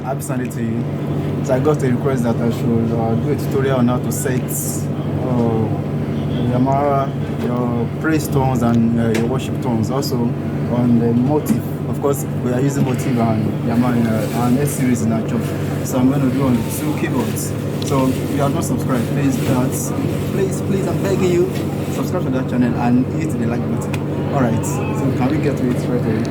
happy Sunday to you. So I got a request that I should do a tutorial on how to set Yamaha, your praise tones and your worship tones. Also on the Motif. Of course, we are using Motif and Yamaha and S series in our church. So I'm going to do on 2 keyboards. So if you have not subscribed, please, I'm begging you, subscribe to that channel and hit the like button. Alright, so can we get to it right away?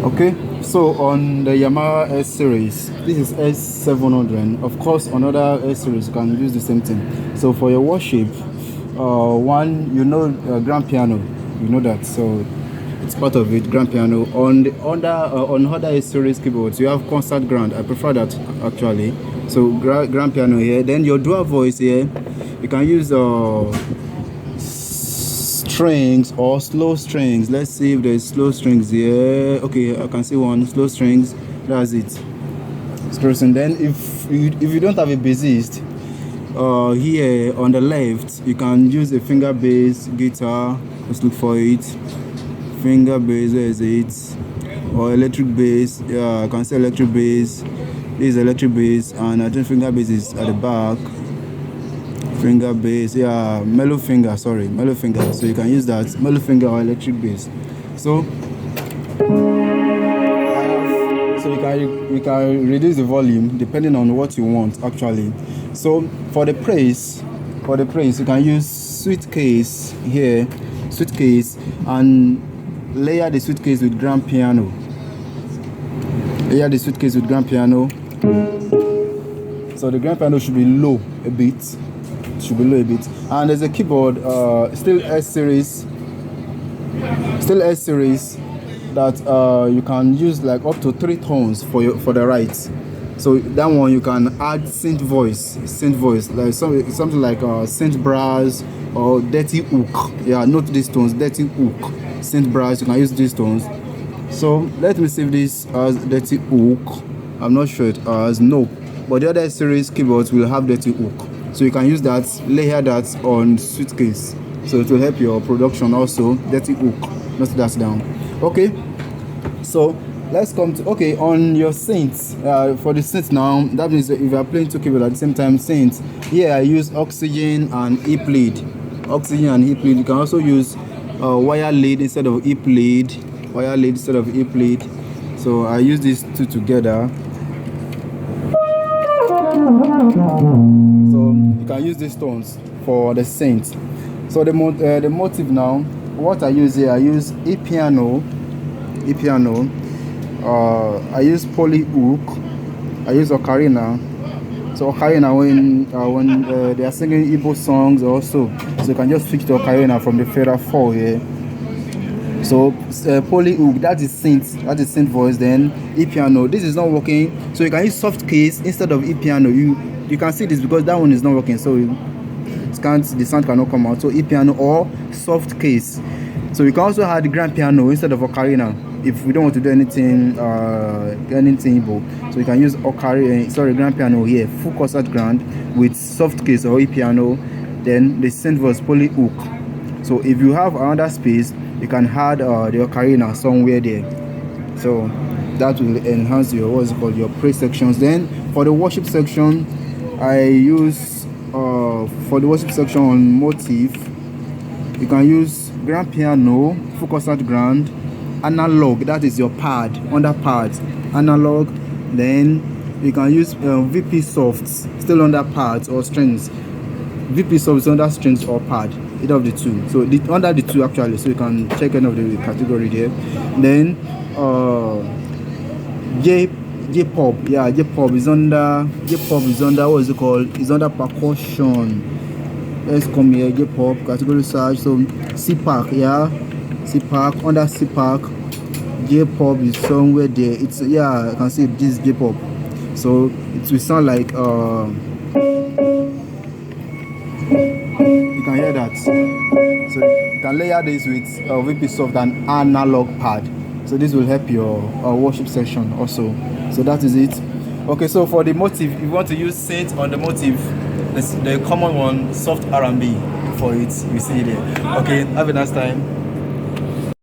Okay, so on the Yamaha S series, this is S700. Of course, on other S series you can use the same thing. So for your worship, grand piano, you know that, so it's part of it, grand piano. On other S series keyboards, you have concert grand. I prefer that actually. So grand piano here. Then your dual voice here, you can use strings or slow strings. Let's see if there's slow strings here. Okay, I can see one slow strings. That's it. And then if you don't have a bassist, here on the left you can use a finger bass guitar. Let's look for it. Finger bass, where is it? Or electric bass. Yeah, I can see electric bass. This is electric bass, and I think finger bass is at the back. Finger bass, yeah, mellow finger. So you can use that, mellow finger or electric bass. So you can reduce the volume depending on what you want actually. So for the praise you can use suitcase here, and layer the suitcase with grand piano. So the grand piano should be low a bit. And there's a keyboard, still S series that you can use like up to 3 tones for the right. So that one you can add synth voice, like something like synth brass or dirty hook. Yeah, not these tones, dirty hook, synth brass. You can use these tones. So let me save this as dirty hook. I'm not sure it has, no, but the other series keyboards will have dirty hook. So you can use that, layer that on suitcase. So it will help your production also. Dirty hook, note that down. Okay, so let's come to, on your synths. For the synths now, that means if you are playing 2 keyboards at the same time, synths. Here I use oxygen and E-plead. You can also use wire lead instead of E-plead. So I use these 2 together. So you can use these tones for the synth. So the Motif now, what I use here, I use E-piano. I use poly hook. I use ocarina. So ocarina when they are singing Igbo songs also. So you can just switch to ocarina from the feather 4 here. So poly hook, that is synth voice. Then E-piano, this is not working, so you can use soft case instead of E-piano. You can see this because that one is not working, so the sound cannot come out. So E-piano or soft case. So you can also add the grand piano instead of ocarina if we don't want to do anything Igbo. So you can use grand piano here, full concert grand with soft case or E-piano. Then the synth voice poly hook. So if you have another space, you can add the ocarina somewhere there. So that will enhance your your praise sections. Then for the worship section, I use for the worship section on Motif, you can use grand piano, full concert grand, analog, that is your pad, under pads, analog. Then you can use VP softs, still under pads or strings. VP softs under strings or pad, either of the 2. So under the 2 actually, so you can check any of the category there. Then J-pop, yeah, J-pop is under what is it called? It's under percussion. Let's come here, J-pop category search. So C-Pack, yeah, C-Pack, under C-Pack, J-pop is somewhere there. It's, yeah, I can see this J-pop. So it will sound like you can hear that. So you can layer this with VP soft and analog pad. So this will help your worship session also. So that is it. Okay, so for the Motif, if you want to use synth on the Motif, the common one, soft R&B for it, you see there. Okay, have a nice time.